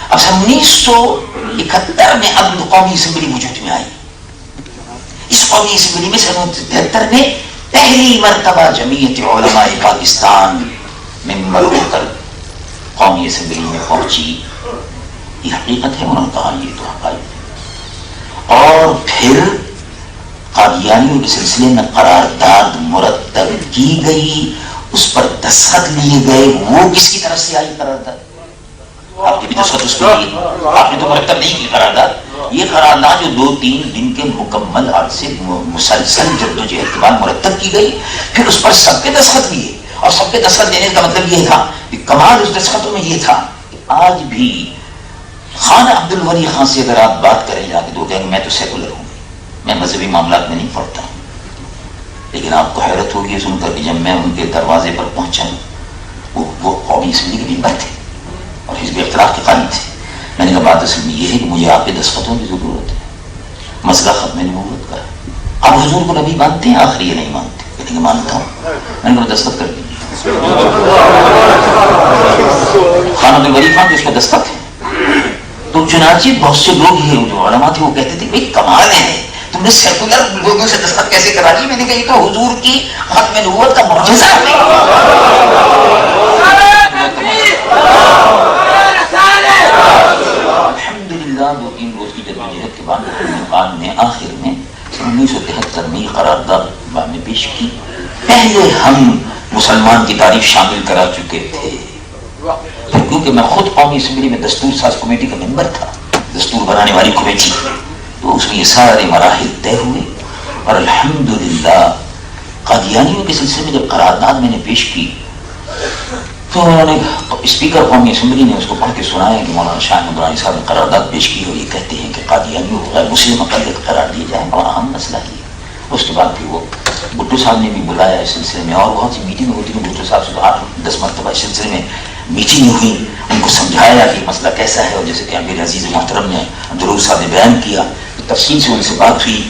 اب 1971 میں اب قومی اسمبلی وجود میں آئی. اس قومی اسمبلی میں 1973 میں پہلی مرتبہ جمعیت علماء پاکستان ممبر ہو کر قومی اسمبلی میں پہنچی. یہ حقیقت ہے. انہوں نے کہا یہ تو حقائق ہے. اور پھر قادیانیوں کے سلسلے میں قرارداد مرتب کی گئی, اس پر دستخط لیے گئے. وہ کس کی طرف سے آئی قرارداد؟ آپ کی بھی دستخط اس پر لیے, آپ نے تو مرتب نہیں کی قرارداد. یہ قرارداد جو 2-3 دن کے مکمل عرصے مسلسل جدوجہد کے بعد مرتب کی گئی, پھر اس پر سب کے دستخط لیے. اور سب کے دستخط دینے کا مطلب یہ تھا کہ کمال اس دستخطوں میں یہ تھا کہ آج بھی خان عبد الولی خان سے اگر آپ بات کریں جا کے تو کہیں گے میں تو سیکولر ہوں, میں مذہبی معاملات میں نہیں پڑھتا ہوں. لیکن آپ کو حیرت ہوگی سن کر کہ جب میں ان کے دروازے پر پہنچا, وہ قومی اسمبلی کے ممبر تھے اور حزب اختلاف کے قائد تھے. میں نے کہا بات اصل میں یہ ہے کہ مجھے آپ کے دستخطوں کی ضرورت ہے, مسئلہ ختم نبوت کا. آپ حضور کو نبی مانتے ہیں؟ آخر یہ نہیں مانتے. کہتے کہ مانتا ہوں. میں نے کہا دستخط کر دیجیے. خان عبد الولی خان اس پر دستخط ہے. تو چنانچہ بہت سے لوگ یہ جو علماء تھے وہ کہتے تھے بھائی کمال ہے, تم نے سیکولر لوگوں سے دستخط کیسے کرا لی؟ میں نے کہا یہ تو حضور کی ختم نبوت کا معجزہ ہے. الحمدللہ 2-3 روز کی جدوجہد کے بعد نے آخر میں 1973 میں قرارداد میں پیش کی. پہلے ہم مسلمان کی تعریف شامل کرا چکے تھے, کیونکہ میں خود قومی اسمبلی میں دستور ساز کمیٹی کا ممبر تھا, دستور بنانے والی کمیٹی. تو اس میں یہ سارے مراحل طے ہوئے. اور الحمدللہ قادیانیوں کے سلسلے میں جب قرارداد میں نے پیش کی تو انہوں نے اسپیکر قومی اسمبلی نے اس کو پڑھ کے سنایا کہ مولانا شاہ احمد درانی صاحب نے قرارداد پیش کی اور یہ کہتے ہیں کہ قادیانیوں کو غیر مسلم اقلیت قرار دیا جائے. بڑا اہم مسئلہ ہے. اس کے بعد پھر وہ بھٹو صاحب نے بھی بلایا اس سلسلے میں, اور بہت سی میٹنگ ہوتی ہیں. بھٹو صاحب سے 8-10 مرتبہ اس سلسلے میں میٹنگ ہوئی, ان کو سمجھایا کہ مسئلہ کیسا ہے. اور جیسے کہ امیر عزیز محترم نے دروز صاحب نے بیان کیا, تفصیل سے ان سے بات ہوئی.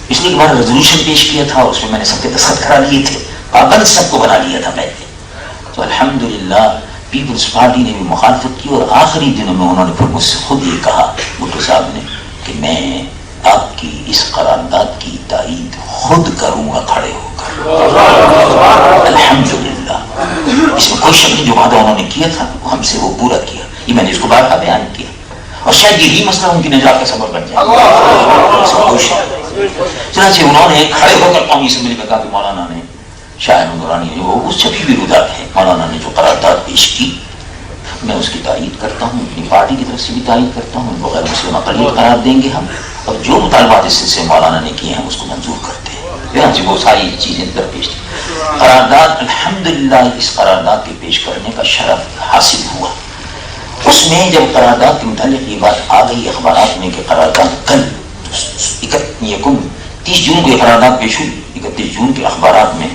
پچھلی بار ریزولوشن پیش کیا تھا, اس میں میں نے سب کے دستخط کرا لیے تھے, پابند سب کو بنا لیا تھا پہلے. تو الحمدللہ پیپلز پارٹی نے بھی مخالفت کی, اور آخری دنوں میں انہوں نے پھر مجھ سے خود یہ کہا بھٹو صاحب نے کہ میں آپ کی اس قرارداد کی تائید خود کروں گا کھڑے ہو کر. الحمدللہ اس میں کوئی شک نہیں, جو وعدہ انہوں نے کیا تھا وہ ہم سے وہ پورا کیا. یہ میں نے اس کو بارہا بیان کیا, اور شاید یہی مسئلہ ان کی نجات کا سبب بن جائے. اس میں کوئی شک نہیں. چنانچہ انہوں نے کھڑے ہو کر قومی اسمبلی میں کہا کہ مولانا نے شاہ احمد درانی جو اس سے بھی ردات ہے, مولانا نے جو قرارداد پیش کی میں اس کی تائید کرتا ہوں, اپنی پارٹی کی طرف سے بھی تائید کرتا ہوں. بغیر مسلم اقلیت قرار دیں گے ہم, اور جو مطالبات اس سے مولانا نے کیے ہیں اس کو منظور کرتے ہیں. وہ ساری چیزیں درپیش تھی. قرارداد الحمدللہ اس قرارداد کے پیش کرنے کا شرف حاصل ہوا. اس میں جب قرارداد کے متعلق یہ بات آ گئی اخبارات میں کہ قرارداد کل 30 جون کو یہ قرارداد پیش ہوئی. 31 جون کے اخبارات میں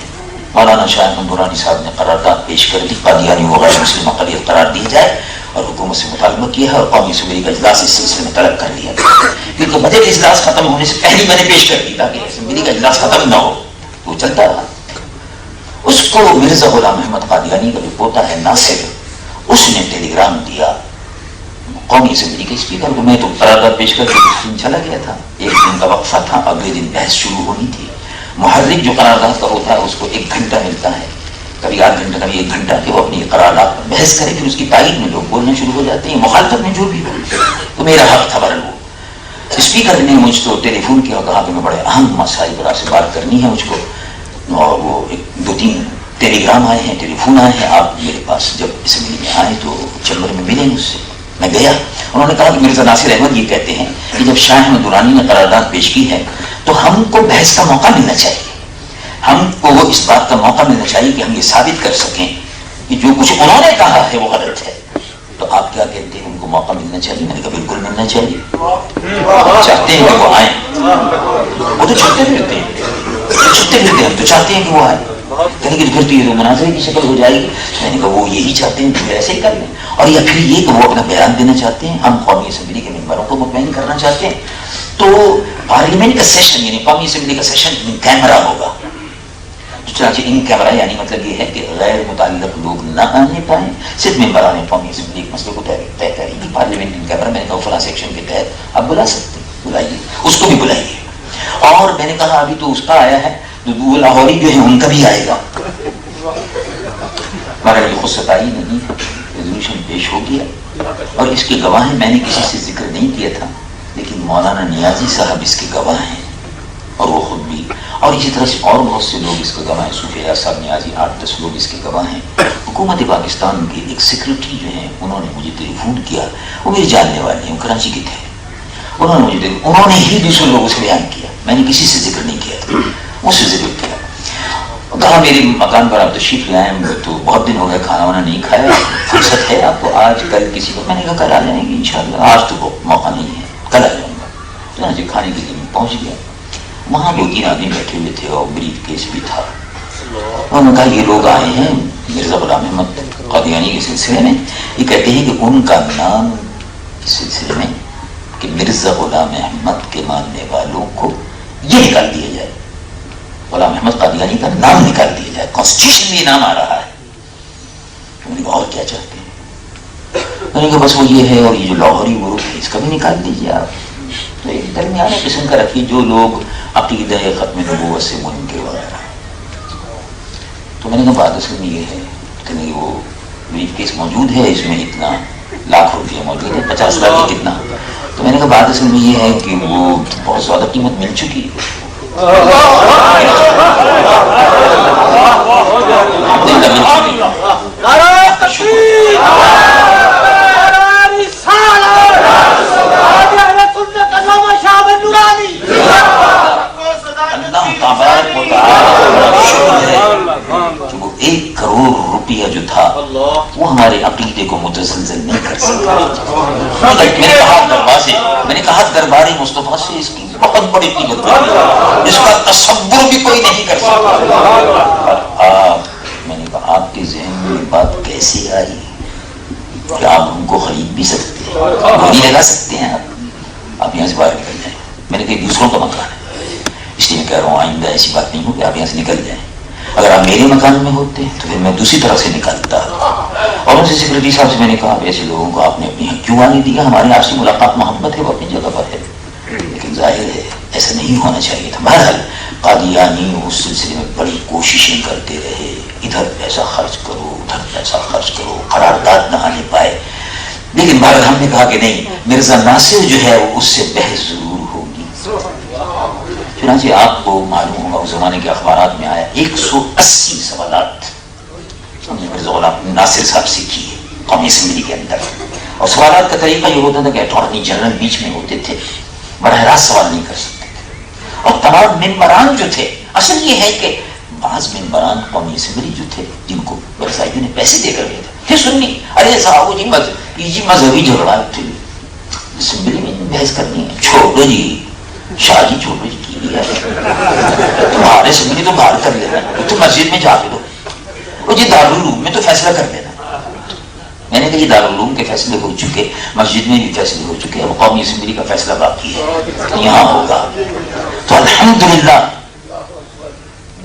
مولانا شاہ احمد درانی صاحب نے قرارداد پیش کر دی, قادیانی و غیر مسلم اقلیت قرار دی جائے, اور حکومت سے مطالبہ کیا ہے, اور قومی اسمبلی کا اجلاس اس سلسلے میں طلب کر لیا گیا. کیونکہ بجٹ اجلاس ختم ہونے سے پہلے میں نے پیش کر دی تاکہ اسمبلی کا اجلاس ختم نہ ہو. وہ چلتا رہا. اس کو مرزا غلام احمد قادیانی کا جو پوتا ہے ناصر, اس نے ٹیلی گرام دیا قومی اسمبلی کے اسپیکر کو. میں تو قرارداد پیش کر کے چلا گیا تھا, 1 دن کا وقفہ تھا, اگلے دن بحث شروع ہونی تھی. محرک جو قرارداد کا ہوتا ہے اس کو 1 گھنٹہ ملتا ہے, کبھی 8 گھنٹہ کبھی 1 گھنٹہ, کہ وہ اپنی قرارداد پر بحث کرے. پھر اس کی تائید میں لوگ بولنا شروع ہو جاتے ہیں, مخالفت میں جو بھی ہو. تو میرا حق تھا برل. اسپیکر نے مجھ کو ٹیلی فون کیا اور کہا کہ میں بڑے اہم مسائل پر آپ سے بات کرنی ہے مجھ کو, اور وہ 2-3 ٹیلی گرام آئے ہیں, ٹیلی فون آئے ہیں, آپ میرے پاس جب اسمبلی میں آئے تو چیمبر میں ملیں مجھ سے. میں گیا. انہوں نے کہا کہ مرزا ناصر احمد یہ کہتے ہیں کہ جب شاہ احمد درانی نے قرارداد پیش کی ہے تو ہم کو بحث کا موقع ملنا چاہیے, ہم کو اس بات کا موقع ملنا چاہیے کہ ہم یہ ثابت کر سکیں کہ جو کچھ انہوں نے کہا ہے وہ غلط ہے. تو آپ کیا کہتے ہیں, ان کو موقع ملنا چاہیے؟ میں نے کہا بالکل ملنا چاہیے. چاہتے ہیں کہ وہ آئیں, وہ تو چھٹتے پھرتے ہیں, ہم تو چاہتے ہیں کہ وہ آئیں. کہیں کہ پھر تو یہ مناظرے کی شکل ہو جائے گی. میں نے کہا وہ یہی چاہتے ہیں کہ ایسے ہی کر لیں, اور یا پھر یہ کہ وہ اپنا بیان دینا چاہتے ہیں, ہم قومی اسمبلی کے ممبروں کو مطمئن کرنا چاہتے ہیں. تو پارلیمنٹ کا سیشن یعنی قومی اسمبلی کا سیشن ان کیمرہ ہوگا. چنانچہ ان کیمرہ یعنی مطلب یہ ہے کہ غیر متعلق لوگ نہ آنے پائیں, صرف ممبران قومی اسمبلی ایک مسئلے کو طے کریں گے پارلیمنٹ ان کیمرہ. میں نے کہا فلاں سیکشن کے تحت آپ بلا سکتے ہیں, بلائیے, اس کو بھی بلائیے. اور میں نے کہا ابھی تو اس کا آیا ہے, وہ لاہوری جو ہے ان کا بھی آئے گا. ہمارا یہ خود ستائی نہیں ہے, ریزولوشن پیش ہو گیا. اور اس کے گواہ ہیں, میں نے کسی سے ذکر نہیں کیا تھا لیکن مولانا نیازی صاحب اس کے گواہ ہیں, اور وہ خود بھی, اور اسی طرح سے اور بہت سے لوگ اس کے گواہ ہیں. صوفی اعیاض صاحب نیازی 8-10 لوگ اس کے گواہ ہیں. حکومت پاکستان کے ایک سیکرٹری جو ہیں انہوں نے مجھے ٹیلی فون کیا, وہ میرے جاننے والے ہیں, وہ کراچی کے تھے. انہوں نے ہی دوسرے لوگوں سے بیان کیا, میں نے کسی سے ذکر نہیں کیا تھا, مجھ سے ذکر کیا. کہا میرے مکان پر آپ تشریف لے آئے, تو بہت دن ہو گئے کھانا وانا نہیں کھایا, فرصت ہے آپ کو آج کل کسی کو؟ میں نے کہا کل آ جائیں گے انشاءاللہ, آج تو موقع نہیں ہے, کل آ جاؤں گا. چنانچہ کھانے کے لیے پہنچ گیا. وہاں 2-3 آدمی بیٹھے ہوئے تھے اور بریف کیس بھی تھا. انہوں نے کہا یہ لوگ آئے ہیں مرزا غلام احمد قادیانی کے سلسلے میں, یہ کہتے ہیں کہ ان کا نام اس سلسلے میں کہ مرزا غلام احمد کے ماننے والوں کو یہ نکال دیا جائے, غلام احمد قادیانی کا نام نکال دیا جائے, کانسٹیٹیوشن میں یہ نام آ رہا ہے. انہوں نے کہا اور کیا چاہتے ہیں؟ انہوں نے کہا بس وہ یہ ہے, اور یہ جو لاہوری گروپ ہے اس کا بھی نکال دیجیے آپ. تو ایک درمیانے قسم کا رکھیے جو لوگ عقیدہ ختم نبوت سے منکر وغیرہ. تو میں نے کہا بات اصل میں یہ ہے کہ وہ بریف کیس موجود ہے, اس میں اتنا لاکھ روپیہ موجود ہے, 50 لاکھ کتنا. تو میں نے کہا بات اصل میں یہ ہے کہ وہ بہت زیادہ قیمت مل چکی ہے. وہ 1 کروڑ روپیہ جو تھا وہ ہمارے عقیدے کو متزلزل نہیں کر سکتا. میں نے کہا دربار مصطفیٰ سے اس کی بہت بڑی قیمت ہے, اس کا تصور بھی کوئی نہیں کر سکتا. میں نے کہا آپ کے ذہن میں بات کیسے آئی کہ آپ ہم کو خرید بھی سکتے ہیں, گولی لگا سکتے ہیں, آپ یہاں سے باہر نکل جائیں. میں نے کہا دوسروں کا مکان ہے, اس لیے میں کہہ رہا ہوں آئندہ ایسی بات نہیں ہوگی, آپ یہاں سے نکل جائیں. اگر آپ میرے مکان میں ہوتے تو پھر میں دوسری طرف سے نکالتا. اور ان سے سیکرٹری صاحب سے میں نے کہا ایسے لوگوں کو آپ نے اپنی حق کیوں آنے دیا, ہمارے آپ سے ملاقات محبت ہے, وہ اپنی جگہ پر ہے, لیکن ظاہر ہے ایسا نہیں ہونا چاہیے تھا. بہرحال قادیانی اس سلسلے میں بڑی کوششیں کرتے رہے, ادھر پیسہ خرچ کرو ادھر پیسہ خرچ کرو, قرارداد نہ آنے پائے. لیکن بہرحال ہم نے کہا کہ نہیں, مرزا ناصر جو ہے وہ اس سے بحث ضرور ہوگی. چنانچہ آپ کو معلوم ہوگا اس زمانے کے اخبارات میں آیا 180 سوالات ہم نے مرزا غلام ناصر صاحب سے کیے قومی اسمبلی کے اندر. اور سوالات کا طریقہ یہ ہوتا تھا کہ اٹارنی جنرل بیچ میں ہوتے تھے, براہ راست سوال نہیں کر سکتے تھے. اور تمام ممبران جو تھے, اصل یہ ہے کہ بعض ممبران قومی اسمبلی جو تھے جن کو برسائیوں نے پیسے دے کر گئے تھے سننی, ارے صاحب جی مذہبی جھگڑا تھے, اسمبلی میں بحث کرنی ہے, چھوڑو جی شاہ جی چھوڑو جی کی لیا, تمہارے اسمبلی تو باہر کر لینا, تو مسجد میں جا کے دو, وہ جی دارالعلوم میں تو فیصلہ کر لینا. میں نے کہا یہ دارالعلوم کے فیصلے ہو چکے, مسجد میں بھی فیصلے ہو چکے, اب قومی اسمبلی کا فیصلہ باقی ہے, یہاں ہوگا. تو الحمدللہ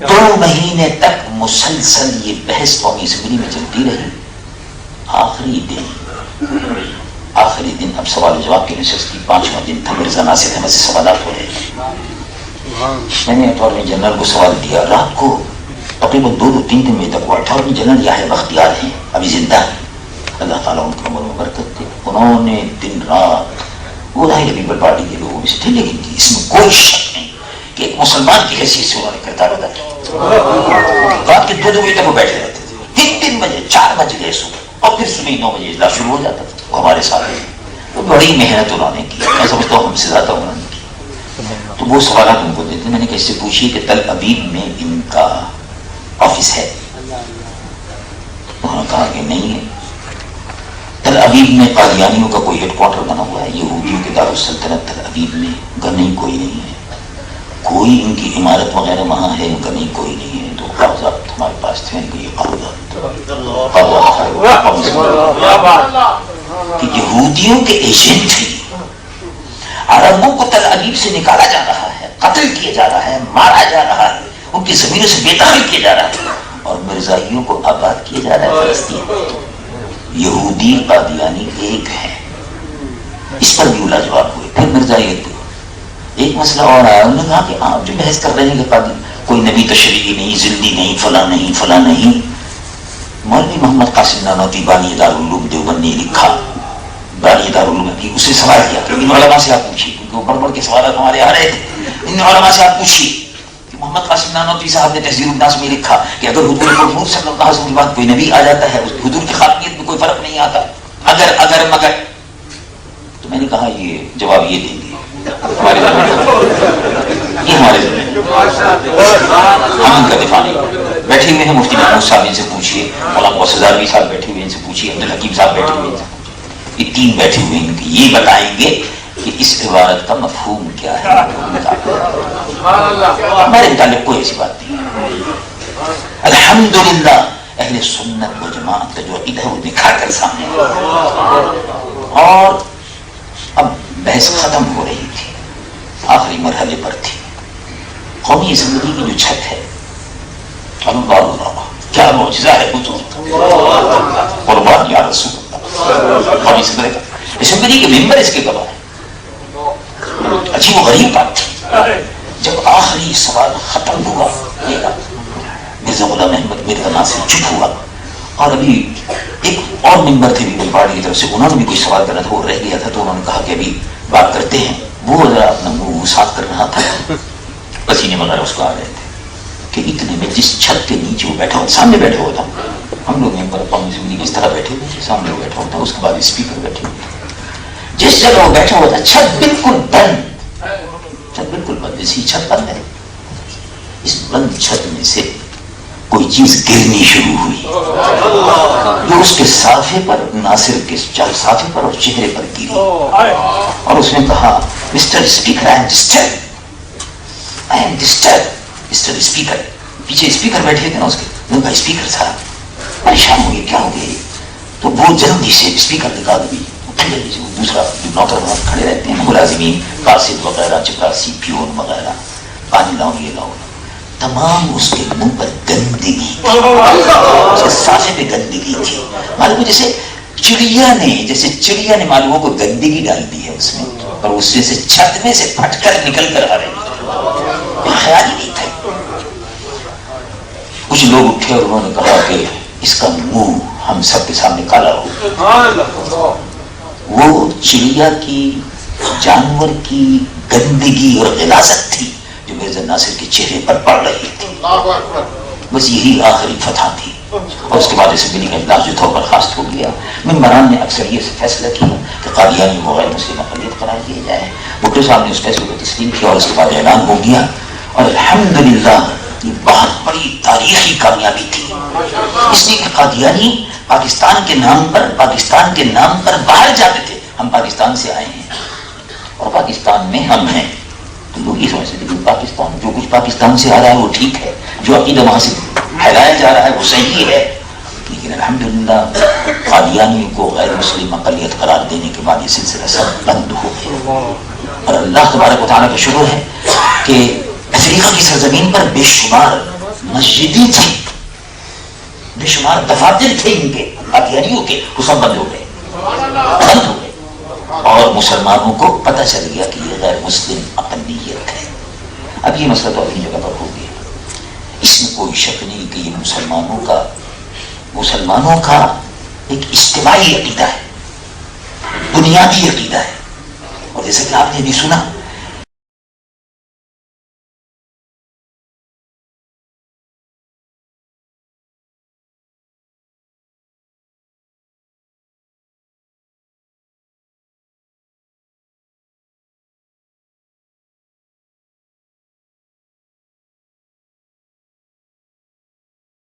2 مہینے تک مسلسل یہ بحث قومی اسمبلی میں چلتی رہی. آخری دن اب سوال و جواب کی نشست کی 5واں دن تھا, مرزا ناصر احمد سے سوالات ہو رہے تھے. میں نے اٹارنی جنرل کو سوال دیا رات کو, تقریباً 2-3 دن میں تک. وہ اٹارنی جنرل یحییٰ بختیار ہیں, ابھی زندہ ہیں, اللہ تعالیٰ ان کی عمر میں برکت دے. انہوں نے دن رات, وہ ظاہر پیپل پارٹی کے لوگوں میں سے تھے, لیکن اس میں کوئی شک نہیں کہ ایک مسلمان کی حیثیت سے انہوں نے کردار ادا کیا. رات کے 2 بجے تک وہ بیٹھے رہتے تھے, 3 بجے 4 بج گئے صبح, اور پھر صبح 9 بجے اجلاس شروع ہو جاتا تھا. ہمارے ساتھ تو بڑی محنت انہوں نے کی, میں سمجھتا ہوں ہم سے زیادہ انہوں نے کی. تو وہ سوالات ان کو دیتے. میں نے کہا اس سے پوچھیے کہ تل ابیب میں ان کا آفس ہے؟ انہوں نے کہا کہ نہیں ہے. تل ابیب میں قادیانیوں کا کوئی ہیڈ کوارٹر بنا ہوا ہے, یہودیوں کے دارالسلطنت تل ابیب میں کا نہیں, کوئی نہیں ہے. کوئی ان کی عمارت وغیرہ وہاں ہے ان کا نہیں, کوئی نہیں ہے. تو کاغذات ہمارے پاس تھے, یہ کاغذات کہ یہودیوں کے ایجنٹ ہیں, عربوں کو تل ابیب سے نکالا جا رہا ہے, قتل کیا جا رہا ہے, مارا جا رہا ہے, ان کی زمینوں سے بے دخل کیا جا رہا ہے, اور مرزائیوں کو آباد کیا جا رہا ہے فلسطین. یہودی قادیانی ایک ہے, اس پر بھی لاجواب ہوئے. پھر مرزائیت ایک مسئلہ اور آیا, انہوں نے کہا کہ آپ جو بحث کر رہے ہیں کہ کوئی نبی تشریعی نہیں, زندی نہیں, فلاں نہیں, فلاں نہیں. مولوی محمد قاسم نانوتوی بانی دارالعلوم دیوبند نے لکھا, بانی دارالعلوم کی, اس سے سوال کیا کہ ان علماء سے آپ پوچھیے, کیونکہ وہ بڑھ بڑھ کے سوالات ہمارے آ رہے تھے, ان علماء سے آپ پوچھیے کہ محمد قاسم نانوتوی صاحب نے تہذیب الناس میں لکھا کہ اگر حضور محمود صلی اللہ علیہ وسلم کے بعد کوئی نبی آ جاتا ہے, اس حضور کی خاتمیت میں کوئی فرق نہیں آتا, اگر مگر. تو میں نے کہا یہ جواب یہ دیں گے ہمارے یہ ہمارے ہم ان کا دفاع نہیں. بیٹھے ہوئے ہیں مفتی محمود صاحب, ان سے پوچھیے, مولانا غوث عزاروی صاحب بیٹھے ہوئے, ان سے پوچھیے, عبدالحکیم صاحب بیٹھے ہوئے, ان سے پوچھیے. یہ تین بیٹھے ہوئے ہیں, یہ بتائیں گے کہ اس عبارت کا مفہوم کیا ہے. ہمارے متعلق کوئی ایسی بات نہیں. الحمدللہ اہل سنت و جماعت کا جو عقیدہ ہے وہ دکھا کر سامنے. اور اب بحث ختم ہو رہی تھی, آخری مرحلے پر تھی. قومی اسمبلی کی جو چھت ہے, اللہ کیا معجزہ ہے حضور, قربان یا رسول اللہ. قومی اسمبلی کے ممبر اس کے گواہ ہیں. اچھی وہ غریب بات تھی. جب آخری سوال ختم ہوا, مرزا غلام احمد مرزا ناصر چپ ہوا, اور ابھی ایک اور ممبر تھے بھی پارٹی کی طرف سے, انہوں نے بھی کوئی سوال کرنا تھا, وہ رہ گیا تھا, تو انہوں نے کہا کہ ابھی بات کرتے ہیں. وہ ذرا اپنا منہ صاف کر رہا تھا, پسینے وغیرہ اس کو آ رہے تھے, کہ اتنے میں جس چھت کے نیچے وہ بیٹھا ہوا, سامنے بیٹھا ہوا تھا, ہم لوگ ممبر قومی اسمبلی کی اس طرح بیٹھے ہوئے تھے, سامنے بیٹھا ہوا تھا, اس کے بعد اسپیکر بیٹھے ہوئے تھے. جس جگہ وہ بیٹھا ہوا تھا چھت بالکل بند, چھت بالکل بند, اسی چھت بند ہے. اس بند چھت میں سے کوئی چیز گرنی شروع ہوئی, جو اس کے صافے پر, ناصر کے صافے پر اور چہرے پر گری, اور اس نے کہا mister speaker I am disturb. Mister speaker, پیچھے اسپیکر بیٹھے تھے نا اس کے, انہوں نے کہا اسپیکر صاحب پریشان ہو گئے, کیا ہو گئے؟ تو وہ جلدی سے اسپیکر نکال دی, جلدی سے وہ دوسرا نوکر وہاں کھڑے رہتے ہیں ملازمین, قاصد وغیرہ, چپراسی, پیون وغیرہ, پانی لاؤ, یہ لاؤ, تمام اس کے منہ پر گندگی تھی, اس کے صافے پہ گندگی تھی. معلوم جیسے چڑیا نے معلوموں کو گندگی ڈال دی ہے اس میں, اور اس میں سے چھت میں سے پھٹ کر نکل کر آ رہی ہے, خیال ہی نہیں تھا. کچھ لوگ اٹھے اور انہوں نے کہا کہ اس کا منہ ہم سب کے سامنے کالا ہو. وہ چڑیا کی, جانور کی گندگی اور غلاظت تھی جو مرزا ناصر کے چہرے پر پڑ رہی تھی. بس یہی آخری فتح تھی, اور اس کے بعد اسمبلی کا اجلاس جو تھا برخاست ہو گیا. ممبران نے اکثریت سے فیصلہ کیا کہ قادیانی کو غیر مسلم اقلیت قرار دیا جائے. بھٹو صاحب نے اس فیصلے کو تسلیم کیا, اور اس کے بعد اعلان ہو گیا. اور الحمدللہ یہ بہت بڑی تاریخی کامیابی تھی, اس لیے کہ قادیانی پاکستان کے نام پر باہر جاتے تھے. ہم پاکستان سے آئے ہیں اور پاکستان میں ہم ہیں, تو لوگ یہ سمجھتے تھے کہ پاکستان, جو کچھ پاکستان سے آ رہا ہے وہ ٹھیک ہے, جو عقیدہ وہاں سے پھیلایا جا رہا ہے وہ صحیح ہے. لیکن الحمدللہ قادیانیوں کو غیر مسلم اقلیت قرار دینے کے بعد یہ سلسلہ سب بند ہو گیا. اور اللہ تبارک و تعالیٰ کا شکر ہے کہ افریقہ کی سرزمین پر بے شمار مسجدیں تھیں, بے شمار دفاتر تھے ان کے قادیانیوں کے, وہ سب بند ہو گئے. اور مسلمانوں کو پتہ چل گیا کہ یہ غیر مسلم اقلیت ہے. اب یہ مسئلہ تو اپنی جگہ پر ہو گیا, اس میں کوئی شک نہیں کہ یہ مسلمانوں کا ایک اجتماعی عقیدہ ہے, بنیادی عقیدہ ہے. اور جیسے کہ آپ نے بھی سنا